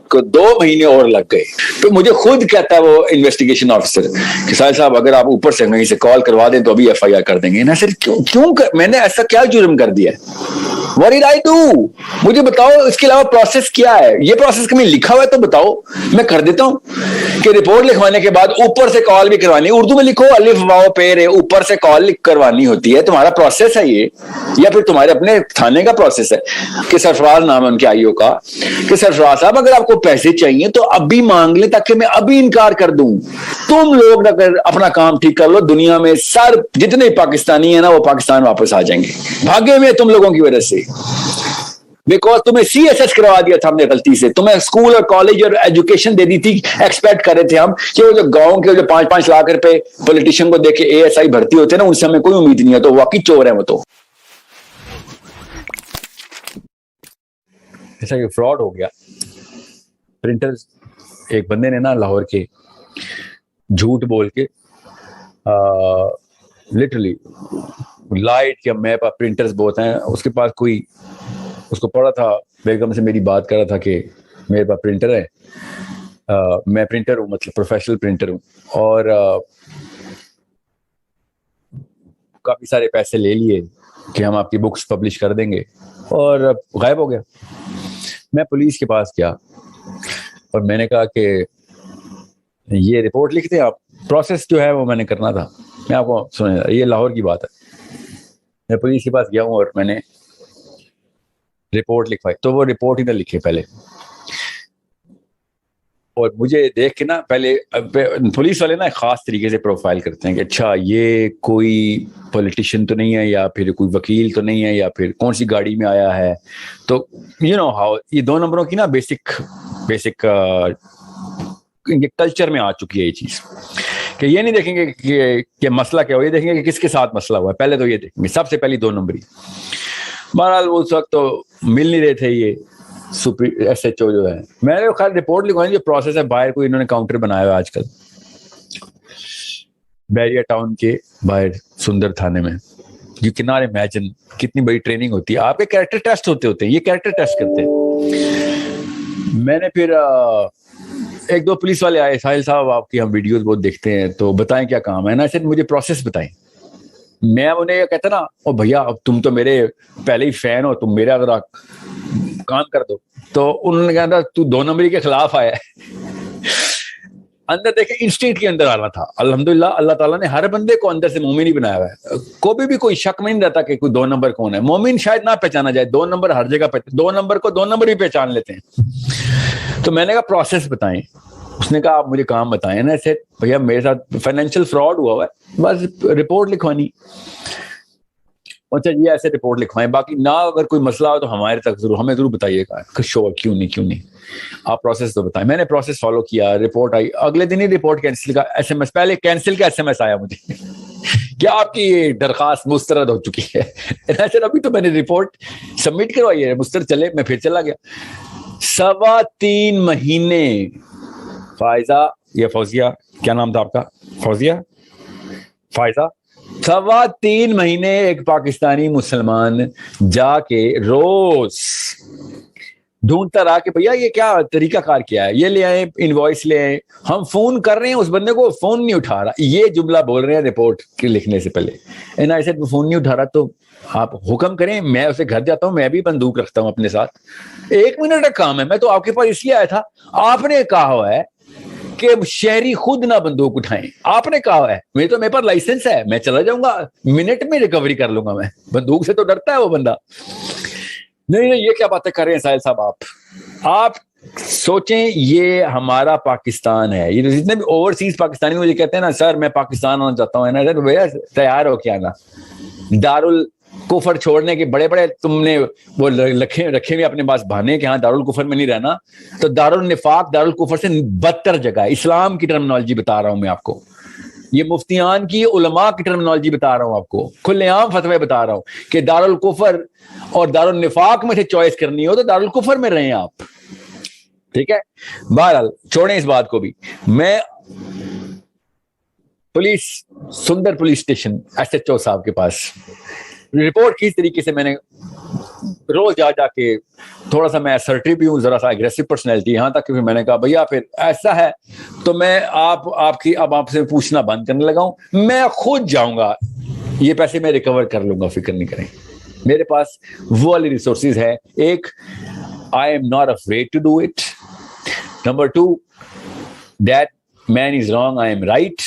کو 2 مہینے اور لگ گئے. تو مجھے خود کہتا ہے وہ انویسٹیگیشن آفیسر کہ ساحل صاحب اگر آپ اوپر سے کہیں سے کال کروا دیں تو ابھی FIR کر دیں گے. نا سر کیوں میں نے ایسا کیا جرم کر دیا ہے؟ What did I do? مجھے بتاؤ اس کے علاوہ پروسیس کیا ہے. یہ پروسیس کہیں لکھا ہوا ہے تو بتاؤ, میں کر دیتا ہوں. کہ رپورٹ لکھوانے کے بعد اوپر سے کال بھی کروانی, اردو میں لکھو الف واو پیر, اوپر سے کال لکھ کروانی ہوتی ہے. تمہارا پروسیس ہے یہ, یا پھر تمہارے اپنے تھانے کا پروسیس ہے؟ کہ سرفراز نام ہے ان کے IO کا, کہ سرفراز صاحب اگر آپ کو پیسے چاہیے تو ابھی مانگ لیں تاکہ میں ابھی انکار کر دوں. تم لوگ اگر اپنا کام ٹھیک کر لو, دنیا میں سر جتنے پاکستانی ہیں نا وہ پاکستان واپس آ جائیں گے. بھاگے میں تم لوگوں کی وجہ سے, بیکاز تمہیں CSS کروا دیا تھا ہم نے غلطی سے. تمہیں اسکول اور کالج اور ایجوکیشن دے دی تھی. ایکسپیکٹ کر رہے تھے ہم کہ وہ جو گاؤں کے جو 5-5 لاکھ روپے پولیٹیشین کو دے کے ASI بھرتی ہوتے ہیں نا, ان سے ہمیں کوئی امید نہیں ہے. تو واقعی چور ہے وہ. تو ایسا کہ فراڈ ہو گیا. پرنٹر ایک بندے نے نا لاہور کے جھوٹ بول کے لٹرلی لائٹ یا میپ پرنٹرز بہت ہیں اس کے پاس, کوئی اس کو پڑھا تھا, بیگم سے میری بات کر رہا تھا کہ میرے پاس پرنٹر ہے, میں پرنٹر ہوں, مطلب پروفیشنل پرنٹر ہوں, اور کافی سارے پیسے لے لیے کہ ہم آپ کی بکس پبلش کر دیں گے, اور غائب ہو گیا. میں پولیس کے پاس گیا اور میں نے کہا کہ یہ رپورٹ لکھ دیں آپ. پروسیس جو ہے وہ میں نے کرنا تھا, میں آپ کو سنیں, یہ لاہور کی بات ہے. میں پولیس کے پاس گیا ہوں اور میں نے رپورٹ لکھوائی. تو وہ رپورٹ ہی نہ لکھے پہلے, اور مجھے دیکھ کے نا پہلے پولیس والے نا خاص طریقے سے پروفائل کرتے ہیں کہ اچھا یہ کوئی پولیٹیشین تو نہیں ہے, یا پھر کوئی وکیل تو نہیں ہے, یا پھر کون سی گاڑی میں آیا ہے. تو ہاؤ یہ 2 نمبروں کی نا بیسک کلچر میں آ چکی ہے یہ چیز, کہ یہ نہیں دیکھیں گے کہ مسئلہ کیا ہو, یہ دیکھیں گے کہ کس کے ساتھ مسئلہ ہوا ہے. پہلے تو یہ دیکھیں گے, سب سے پہلی 2 نمبری. بہرحال اس وقت تو مل نہیں رہے تھے یہ SHO جو ہے. میں نے خیر رپورٹ لکھوائی, جو پروسیس ہے باہر کوئی انہوں نے کاؤنٹر بنایا ہوا آج کل بیریا ٹاؤن کے باہر سندر تھانے میں. یو کین ناٹ امیجن کتنی بڑی ٹریننگ ہوتی ہے. آپ کے کیریکٹر ٹیسٹ ہوتے ہیں, یہ کیریکٹر ٹیسٹ کرتے ہیں. میں نے پھر 1-2 پولیس والے آئے, ساحل صاحب آپ کی ہم ویڈیوز بہت دیکھتے ہیں تو بتائیں کیا کام ہے نا. ایسے مجھے پروسیس بتائیں. میں انہیں یہ کہتا نا, او بھیا اب تم تو میرے پہلے ہی فین ہو, تم میرا اگر کام کر دو. تو انہوں نے کہا تھا تو 2 نمبری کے خلاف آیا ہے. اندر دیکھیں انسٹنکٹ کے اندر آنا تھا. الحمدللہ اللہ تعالیٰ نے ہر بندے کو اندر سے مومن ہی بنایا ہوا ہے. بھی کوئی شک میں نہیں رہتا کہ کوئی 2 نمبر کون ہے. مومن شاید نہ پہچانا جائے, 2 نمبر ہر جگہ 2 نمبر کو 2 نمبر بھی پہچان لیتے ہیں. تو میں نے کہا پروسیس بتائیں. اس نے کہا آپ مجھے کام بتائیں نا. ایسے بھیا میرے ساتھ فائنینشیل فراڈ ہوا ہے, بس رپورٹ لکھوانی. اچھا یہ ایسے رپورٹ لکھوائیں, باقی نہ اگر کوئی مسئلہ ہو تو ہمارے تک ضرور ہمیں ضرور بتائیے گا. شو کیوں نہیں آپ پروسیس تو بتائیں. میں نے پروسیس فالو کیا, رپورٹ آئی, اگلے دن ہی رپورٹ کینسل کا SMS, پہلے کینسل کا SMS آیا مجھے کیا آپ کی درخواست مسترد ہو چکی ہے. ابھی تو میں نے رپورٹ سبمٹ کروائی ہے, مسترد چلے. میں پھر چلا گیا. 3.25 مہینے فائزہ یا فوزیہ, کیا نام تھا آپ کا؟ فائزہ. 3.25 مہینے ایک پاکستانی مسلمان جا کے روز ڈھونڈتا رہا کہ بھیا یہ کیا طریقہ کار کیا ہے, یہ لے آئے انوائس لے آئے. ہم فون کر رہے ہیں, اس بندے کو فون نہیں اٹھا رہا. یہ جملہ بول رہے ہیں رپورٹ کے لکھنے سے پہلے, ایسے فون نہیں اٹھا رہا. تو آپ حکم کریں, میں اسے گھر جاتا ہوں, میں بھی بندوق رکھتا ہوں اپنے ساتھ. 1 منٹ کا کام ہے, میں تو آپ کے پاس اس لیے آیا تھا, آپ نے کہا ہوا ہے کہ شہری خود نہ بندوق اٹھائیں. آپ نے کہا ہے, میرے پاس لائسنس ہے, میں چلا جاؤں گا, منٹ میں ریکوری کر لوں گا. میں بندوق سے تو ڈرتا ہے وہ بندہ. نہیں یہ کیا باتیں کر رہے ہیں ساحل صاحب. آپ سوچیں, یہ ہمارا پاکستان ہے. یہ جتنے بھی اوورسیز پاکستانی مجھے کہتے ہیں نا سر میں پاکستان آنا چاہتا ہوں, نا بھیا تیار ہو کے آنا. دارالکفر چھوڑنے کے بڑے تم نے وہ رکھے ہوئے اپنے پاس بہانے کہ ہاں دارالکفر میں نہیں رہنا. تو دارالنفاق دارالکفر سے بدتر جگہ ہے. اسلام کی ٹرمنالوجی بتا رہا ہوں میں آپ کو, یہ مفتیان کی علماء کی ٹرمنالوجی بتا رہا ہوں آپ کو, کھلے عام فتوے بتا رہا ہوں کہ دارالکفر اور دارالنفاق میں سے چوائس کرنی ہو تو دارالکفر میں رہیں آپ. ٹھیک ہے, بہرحال چھوڑیں اس بات کو بھی. میں سندر پولیس اسٹیشن SHO صاحب کے پاس رپورٹ کس طریقے سے میں نے روز جا جا کے تھوڑا سا میں اسرٹیو بھی ہوں, ذرا سا اگریسو پرسنالٹی, یہاں تک کہ پھر میں نے کہا بھیا پھر ایسا ہے تو میں آپ سے پوچھنا بند کرنے لگا ہوں, میں خود جاؤں گا, یہ پیسے میں ریکور کر لوں گا, فکر نہیں کریں, میرے پاس وہ والی ریسورسز ہے. ایک, I am not afraid to do it. Number 2, that man is wrong, I am right.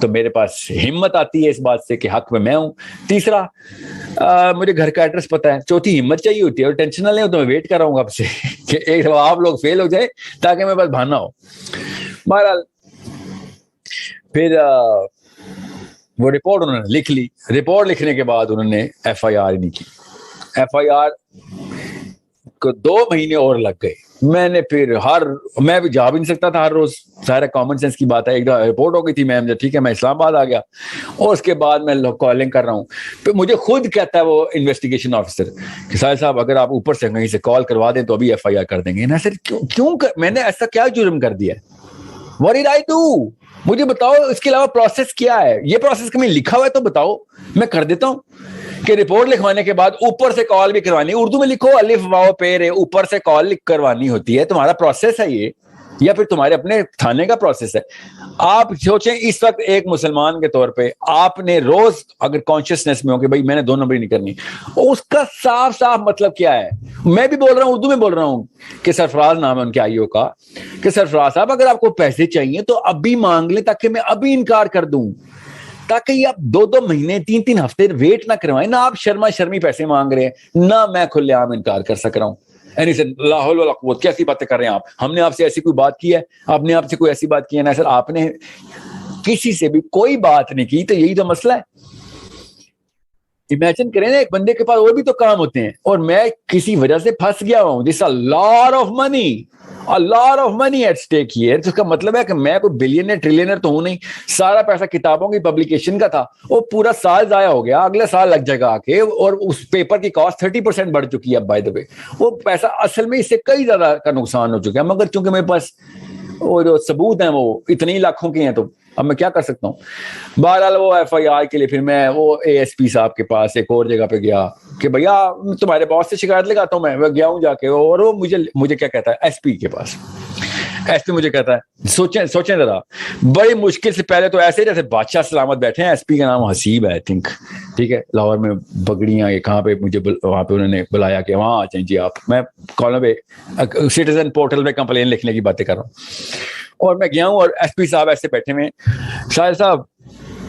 تو میرے پاس ہمت آتی ہے اس بات سے کہ حق میں ہوں. تیسرا, مجھے گھر کا ایڈریس پتا ہے. چوتھی, ہمت چاہیے ہوتی ہے, اور ٹینشن نہ لیں تو میں ویٹ کر رہا ہوں آپ سے کہ ایک دفعہ آپ لوگ فیل ہو جائے تاکہ میں بس بہانا ہو. بہرحال پھر وہ رپورٹ انہوں نے لکھ لی. رپورٹ لکھنے کے بعد انہوں نے ایف آئی آر نہیں کی. ایف آئی آر کو 2 مہینے اور لگ گئے. میں نے پھر میں بھی جا بھی نہیں سکتا تھا ہر روز, سارا کامن سینس کی بات ہے. ایک دفعہ رپورٹ ہو گئی تھی, میں ٹھیک ہے میں اسلام آباد آ گیا, اور اس کے بعد میں کالنگ کر رہا ہوں. پھر مجھے خود کہتا ہے وہ انویسٹیگیشن آفیسر کہ ساحل صاحب اگر آپ اوپر سے کہیں سے کال کروا دیں تو ابھی ایف آئی آر کر دیں گے. نا سر کیوں میں نے ایسا کیا جرم کر دیا ہے؟ What did I do? مجھے بتاؤ اس کے علاوہ پروسیس کیا ہے. یہ پروسیس کہیں لکھا ہوا ہے تو بتاؤ, میں کر دیتا ہوں. کہ رپورٹ لکھوانے کے بعد اوپر سے کال بھی کروانی, اردو میں لکھو الف واو پے رے, اوپر سے کال کروانی ہوتی ہے. تمہارا پروسیس ہے یہ, یا پھر تمہارے اپنے تھانے کا پروسیس ہے؟ آپ سوچیں اس وقت ایک مسلمان کے طور پہ آپ نے روز اگر کانشیسنیس میں ہو کہ بھائی میں نے 2 نمبر نہیں کرنی, اس کا صاف صاف مطلب کیا ہے؟ میں بھی بول رہا ہوں, اردو میں بول رہا ہوں کہ سرفراز نام ہے ان کے آئی او کا, کہ سرفراز صاحب اگر آپ کو پیسے چاہیے تو ابھی مانگ لیں تاکہ میں ابھی انکار کر دوں, تاکہ یہ آپ 2 مہینے 3 ہفتے ویٹ نہ کروائیں. نہ آپ شرما شرمی پیسے مانگ رہے ہیں, نہ میں کھلے عام انکار کر سک رہا ہوں. لا حول ولا قوت, کیسی باتیں کر رہے ہیں آپ؟ ہم نے آپ سے ایسی کوئی بات کی ہے؟ آپ نے آپ سے کوئی ایسی بات کی ہے؟ نا سر, آپ نے کسی سے بھی کوئی بات نہیں کی, تو یہی تو مسئلہ ہے. امیجن کریں نا, ایک بندے کے پاس اور بھی تو کام ہوتے ہیں, اور میں کسی وجہ سے پھنس گیا ہوں. دس a lot of money at stake here. اس کا مطلب ہے کہ میں کوئی بلینئر ٹریلینئر تو ہوں نہیں. سارا پیسہ کتابوں کی پبلیکیشن کا تھا, وہ پورا سال ضائع ہو گیا, اگلے سال لگ جائے گا آ کے, اور اس پیپر کی کاسٹ 30% بڑھ چکی ہے. بائی دا وے وہ پیسہ اصل میں اس سے کئی زیادہ کا نقصان ہو چکا ہے, مگر چونکہ میرے پاس وہ جو ثبوت ہیں وہ اتنے ہی لاکھوں کے ہیں, تو اب میں کیا کر سکتا ہوں. بہرحال وہ ایف آئی آر کے لیے پھر میں وہ اے ایس پی صاحب کے پاس ایک اور جگہ پہ گیا کہ بھیا تمہارے باس سے شکایت لگاتا ہوں. میں گیا ہوں جا کے, اور وہ مجھے کیا کہتا ہے, ایس پی کے پاس. ایس پی مجھے کہتا ہے, سوچیں ذرا, بڑی مشکل سے, پہلے تو ایسے جیسے بادشاہ سلامت بیٹھے ہیں. ایس پی کا نام حسیب ہے, آئی تھنک, ٹھیک ہے, لاہور میں بگڑیاں کہاں پہ, مجھے وہاں پہ انہوں نے بلایا کہ وہاں آ جائیں جی آپ. میں کالم پہ سٹیزن پورٹل پہ کمپلین لکھنے کی باتیں کر رہا ہوں, اور میں گیا ہوں, اور ایس پی صاحب ایسے بیٹھے ہوئے, شاہد صاحب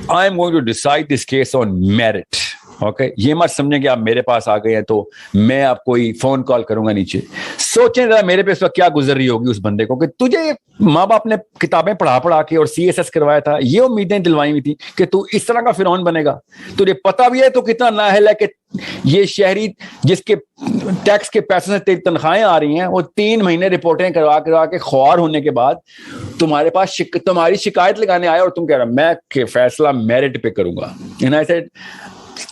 I am going to decide this case on merit. Okay, یہ مت سمجھیں کہ آپ میرے پاس آ گئے ہیں تو میں آپ کو فون کال کروں گا نیچے. سوچیں ذرا میرے پہ اس وقت کیا گزر رہی ہوگی اس بندے کو, کہ تجھے ماں باپ نے کتابیں پڑھا کے اور سی ایس ایس کروایا تھا, یہ امیدیں دلوائی ہوئی تھی کہ تو اس طرح کا فرعون بنے گا. تجھے پتا بھی ہے تو کتنا نااہل ہے کہ یہ شہری جس کے ٹیکس کے پیسوں سے تیری تنخواہیں آ رہی ہیں, وہ 3 مہینے رپورٹیں کروا کے خوار ہونے کے بعد تمہارے پاس تمہاری شکایت لگانے آیا, اور تم کہہ رہا میں کہ فیصلہ میرٹ پہ کروں گا.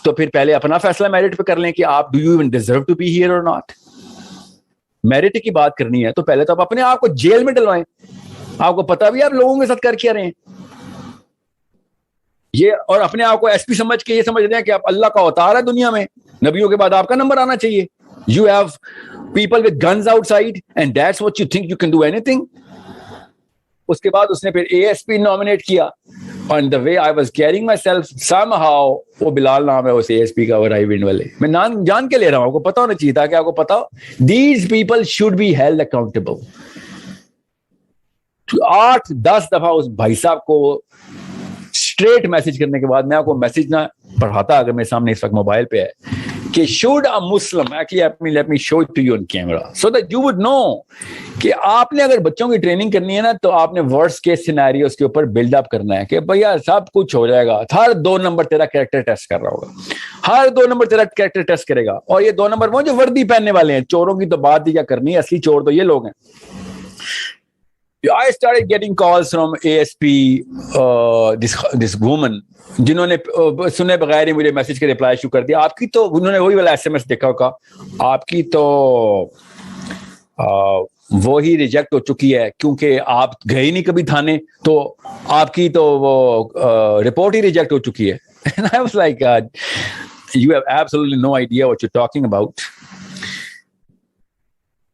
تو پھر پہلے اپنا فیصلہ میرٹ پہ کر لیں کہ آپ do you even deserve to be here اور ناٹ. میرٹ کی بات کرنی ہے تو پہلے تو آپ اپنے آپ کو جیل میں ڈلوائیں. آپ کو پتا بھی آپ لوگوں کے ساتھ کر کیا رہے ہیں یہ, اور اپنے آپ کو ایس پی سمجھ کے یہ سمجھ رہے ہیں کہ آپ اللہ کا اوتار ہے دنیا میں, نبیوں کے بعد آپ کا نمبر آنا چاہیے. You have people with guns outside and that's what you think you can do اینی تھنگ. اس کے بعد اس نے پھر اے ایس پی نامینیٹ کیا. On the way I was carrying myself, somehow وہ بلال نام ہے اس اے ایس پی کا, اور آئی ونڈ والے, میں نام جان کے لے رہا ہوں, آپ کو پتا ہونا چاہیے تھا کہ آپ کو پتا ہو. These people should be held accountable. 8-10 دفعہ اس بھائی صاحب کو اسٹریٹ میسج کرنے کے بعد, میں آپ کو میسج نہ پڑھاتا اگر میرے سامنے اس وقت موبائل پہ ہے, کہ should a Muslim actually let me show it to you on camera so that you would know کہ آپ نے اگر بچوں کی ٹریننگ کرنی ہے نا تو آپ نے ورسٹ کیس سینیریوز کے اوپر بلڈ اپ کرنا ہے کہ بھیا سب کچھ ہو جائے گا. ہر 2 نمبر تیرا کریکٹر ٹیسٹ کر رہا ہوگا, ہر 2 نمبر تیرا کریکٹر ٹیسٹ کرے گا, اور یہ 2 نمبر وہ جو وردی پہننے والے ہیں. چوروں کی تو بات ہی کیا کرنی ہے, اصلی چور تو یہ لوگ ہیں. I started getting calls from ASP, this woman, جنہوں نے سنے بغیر ہی مجھے میسج کے رپلائی شروع کر دیا. آپ کی تو انہوں نے وہی والا ایس ایم ایس دیکھا ہوگا, آپ کی تو وہی ریجیکٹ ہو چکی ہے کیونکہ آپ گئے ہی نہیں کبھی تھانے, تو آپ کی تو وہ رپورٹ ہی ریجیکٹ ہو چکی ہے. And I was like, you have absolutely no idea what you're talking about.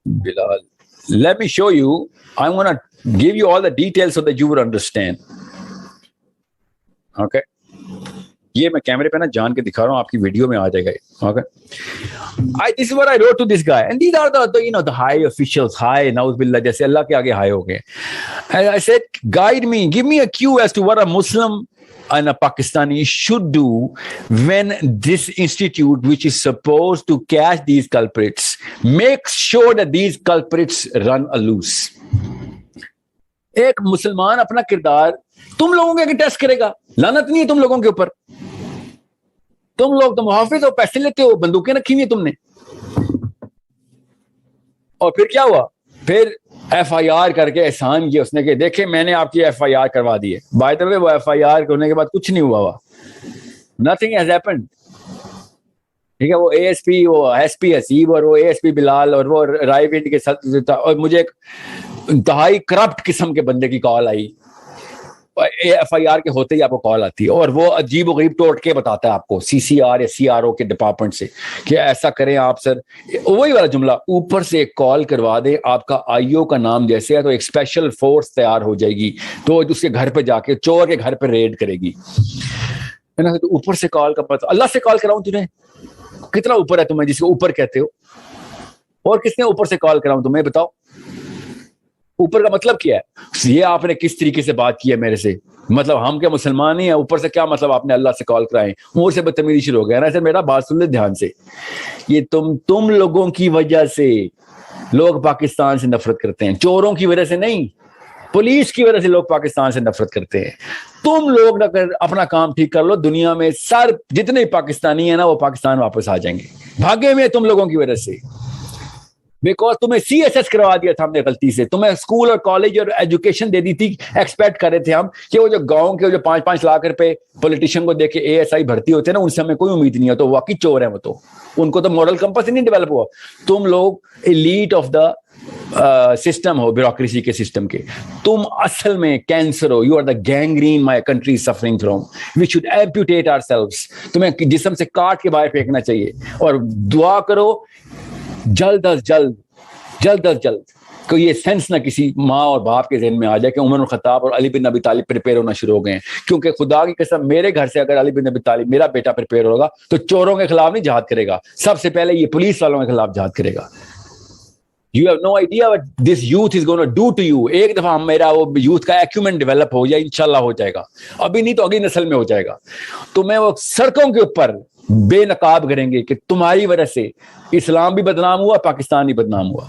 Bilal, let me show you. I'm going to give you all the details so that you would understand. Okay. یہ میں کیمرے پہ نا جان کے دکھا رہا ہوں, آپ کی ویڈیو میں آ جائے گا. Okay. This is what I wrote to this guy, and these are the high officials, high na'uz billah, جیسے اللہ کے آگے ہائے ہو گئے. And I said, guide me, give me a cue as to what a Muslim and a Pakistani should do when this institute, which is supposed to catch these culprits, makes sure that these culprits run loose. ایک مسلمان اپنا کردار تم لوگوں کے test کرے گا. لعنت نہیں ہے تم لوگوں کے اوپر. تم لوگ تو محافظ ہو, پیسے لیتے ہو, بندوقیں رکھی ہوئی ہیں تم نے. اور پھر کیا ہوا؟ پھر ایف آئی آر کر کے احسان کیا اس نے کہ دیکھیں میں نے آپ کی ایف آئی آر کروا دی ہے. بائی دا وے وہ ایف آئی آر کرنے کے بعد کچھ نہیں ہوا. Nothing has happened. ٹھیک ہے, وہ اے ایس پی, وہ ایس پی حسیب اور وہ اے ایس پی بلال اور وہ رائے ونڈ کے ساتھ, اور مجھے ایک انتہائی کرپٹ قسم کے بندے کی کال آئی. ایف آئی آر کے ہوتے ہی آپ کو کال آتی ہے, اور وہ عجیب و غریب ٹوٹ کے بتاتا ہے آپ کو سی سی آر یا سی آر او کے ڈپارٹمنٹ سے کہ ایسا کریں آپ سر. وہی والا جملہ, اوپر سے ایک کال کروا دیں, آپ کا آئی او کا نام جیسے ہے تو ایک اسپیشل فورس تیار ہو جائے گی, تو اس کے گھر پہ جا کے چور کے گھر پہ ریڈ کرے گی. اوپر سے کال کا پتہ, اللہ سے کال کراؤں تجھے, کتنا اوپر ہے تمہیں جس کو اوپر کہتے ہو, اور کس نے اوپر سے کال کراؤں تمہیں بتاؤ. اوپر کا مطلب کیا ہے؟ یہ آپ نے کس طریقے سے بات کی ہے میرے سے, مطلب ہم کیا مسلمان ہی ہیں؟ اوپر سے کیا مطلب آپ نے اللہ سے کال کرائے؟ اور سے بدتمیزی شروع ہو گیا نا. سر میرا بات سن لے دھیان سے. یہ تم لوگوں کی وجہ سے لوگ پاکستان سے نفرت کرتے ہیں, چوروں کی وجہ سے نہیں, پولیس کی وجہ سے لوگ پاکستان سے نفرت کرتے ہیں. تم لوگ اگر اپنا کام ٹھیک کر لو, دنیا میں سر جتنے پاکستانی ہیں نا وہ پاکستان واپس آ جائیں گے. بھاگے میں تم لوگوں کی وجہ سے, بیکاز تمہیں سی ایس ایس کروا دیا تھا ہم نے غلطی سے. تمہیں اسکول اور کالج اور ایجوکیشن دے دی تھی. ایکسپیکٹ کر رہے تھے ہم کہ وہ جو گاؤں کے جو 5-5 لاکھ روپے پولیٹیشین کو دے کے اے ایس آئی بھرتی ہوتے ہیں نا, ان سے ہمیں کوئی امید نہیں ہے. تو واقعی چور ہیں وہ, تو ان کو تو مورل کمپس ہی نہیں ڈیولپ ہوا. تم لوگ ایلیٹ آف دا سسٹم ہو, بیوروکریسی کے سسٹم کے. تم اصل میں کینسر ہو. You are the gangrene my country suffering from. We should amputate ourselves. تمہیں جسم سے کاٹ کے باہر پھینکنا چاہیے, اور دعا کرو جلد از جلد کہ یہ سینس نہ کسی ماں اور باپ کے ذہن میں آ جائے کہ عمر الخطاب اور علی بن ابی طالب پریپیئر ہونا شروع ہو گئے ہیں. کیونکہ خدا کی قسم میرے گھر سے اگر علی بن ابی طالب میرا بیٹا پریپیئر ہوگا تو چوروں کے خلاف نہیں جہاد کرے گا, سب سے پہلے یہ پولیس والوں کے خلاف جہاد کرے گا. You have no idea what this youth is going to do to you. ایک دفعہ میرا وہ یوتھ کا ایکومن ڈیولپ ہو جائے, انشاءاللہ ہو جائے گا. ابھی نہیں تو اگلی نسل میں ہو جائے گا. تو میں وہ سڑکوں کے اوپر بے نقاب کریں گے کہ تمہاری وجہ سے اسلام بھی بدنام ہوا, پاکستان بھی بدنام ہوا.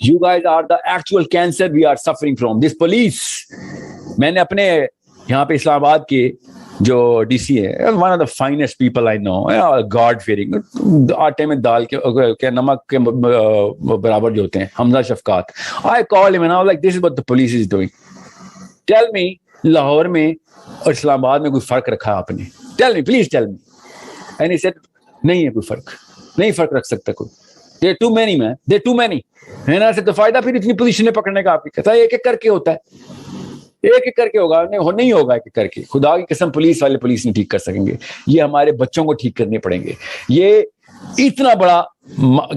You guys are the actual cancer we are suffering from. This police. میں نے اپنے یہاں پہ اسلام آباد کے جو ڈی سی ہے, one of the finest people I know, God fearing, آٹے میں دال کے نمک کے برابر جو ہوتے ہیں, حمزہ Shafqat. I called him and I was like, this is what the police is doing. Tell me, Lahore میں اور اسلام آباد میں کوئی فرق رکھا آپ نے؟ Tell me, please tell me. And he said, نہیں ہے کوئی فرق, نہیں فرق رکھ سکتا کوئی. They're too many, man. They're too many. ہے نا. تو فائدہ پھر اتنی پوزیشنیں پکڑنے کا آپ کی کہتا ہے, ایک ایک کر کے ہوتا ہے, ایک ایک کر کے ہوگا, نہیں ہوگا ایک ایک کر کے. خدا کی قسم پولیس والے پولیس نہیں ٹھیک کر سکیں گے, یہ ہمارے بچوں کو ٹھیک کرنے پڑیں گے. یہ اتنا بڑا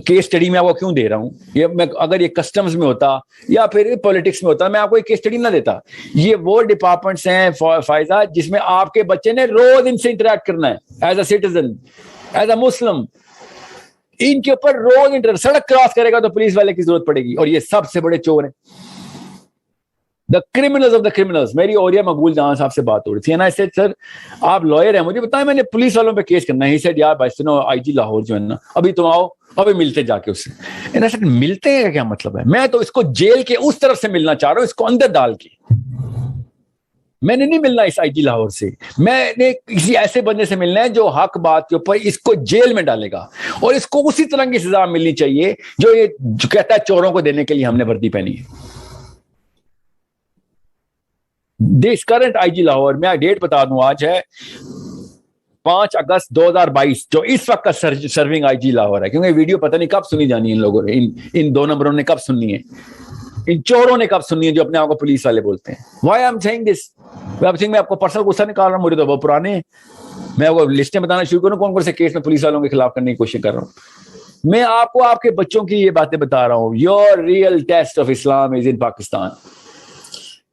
کیس اسٹڈی میں آپ کو کیوں دے رہا ہوں, یہ میں اگر یہ کسٹمز میں ہوتا یا پھر پولیٹکس میں ہوتا میں آپ کو ایک کیس اسٹڈی نہ دیتا. یہ وہ ڈپارٹمنٹس ہیں فائزہ جس میں آپ کے بچے نے روز ان سے انٹریکٹ کرنا ہے, as a citizen, as a Muslim. ان کے اوپر روز سڑک کراس کرے گا تو پولیس والے کی ضرورت پڑے گی, اور یہ سب سے بڑے چور ہیں. دا کریمنلز آف دا کریمنلز. میری اوریا مقبول جہاں صاحب سے بات ہو رہی تھی, نا ایسے سر آپ لائر ہیں, مجھے بتائیں میں نے پولیس والوں پہ کیس کرنا ہے. ہی سیڈ یار بھائی سنو, آئی جی لاہور جو ہے نا, ابھی تم آؤ, ابھی ملتے جا کے اس سے. ملتے ہیں کا کیا مطلب ہے؟ میں تو اس کو جیل کے اس طرف سے ملنا چاہ رہا ہوں, اس کو اندر ڈال کے. میں نے نہیں ملنا اس آئی جی لاہور سے, میں نے کسی ایسے بندے سے ملنا ہے جو حق بات کے اوپر اس کو جیل میں ڈالے گا, اور اس کو اسی طرح کی سزا ملنی چاہیے جو یہ جو کہتا ہے چوروں کو دینے کے لیے ہم نے وردی پہنی ہے. دس کرنٹ آئی جی لاہور, میں ڈیٹ بتا دوں, آج ہے 5 اگست 2022, جو اس وقت کا سرونگ آئی جی لاہور ہے. کیونکہ ویڈیو پتہ نہیں کب سنی جانی ہے ان لوگوں نے, ان 2 نمبروں نے کب سننی ہے, ان چوروں نے کب سننی ہے جو اپنے آپ کو پولیس والے بولتے ہیں. وائی آئی ایم سیئنگ دس, میں آپ کو پرسنل غصہ نکال رہا ہوں, مجھے تو وہ پرانے ہیں. میں آپ کو لسٹیں بتانا شروع کروں کون کون سے کیس میں پولیس والوں کے خلاف کرنے کی کوشش کر رہا ہوں. میں آپ کو آپ کے بچوں کی یہ باتیں بتا رہا ہوں. یور ریئل ٹیسٹ آف اسلام از ان پاکستان.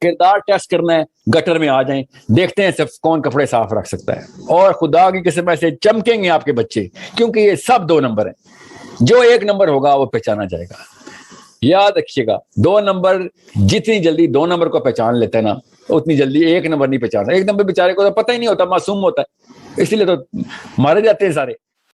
کردار ٹیسٹ کرنا ہے, گٹر میں آ جائیں, دیکھتے ہیں صرف کون کپڑے صاف رکھ سکتا ہے, اور خدا کی قسم ایسے چمکیں گے آپ کے بچے, کیونکہ یہ سب 2 نمبر ہیں. جو 1 نمبر ہوگا وہ پہچانا جائے گا. یاد رکھیے گا, 2 نمبر جتنی جلدی 2 نمبر کو پہچان لیتے ہیں نا, اتنی جلدی 1 نمبر نہیں پہچانتا. 1 نمبر بیچارے کو تو پتہ ہی نہیں ہوتا, معصوم ہوتا ہے, اسی لیے تو مارے جاتے ہیں سارے.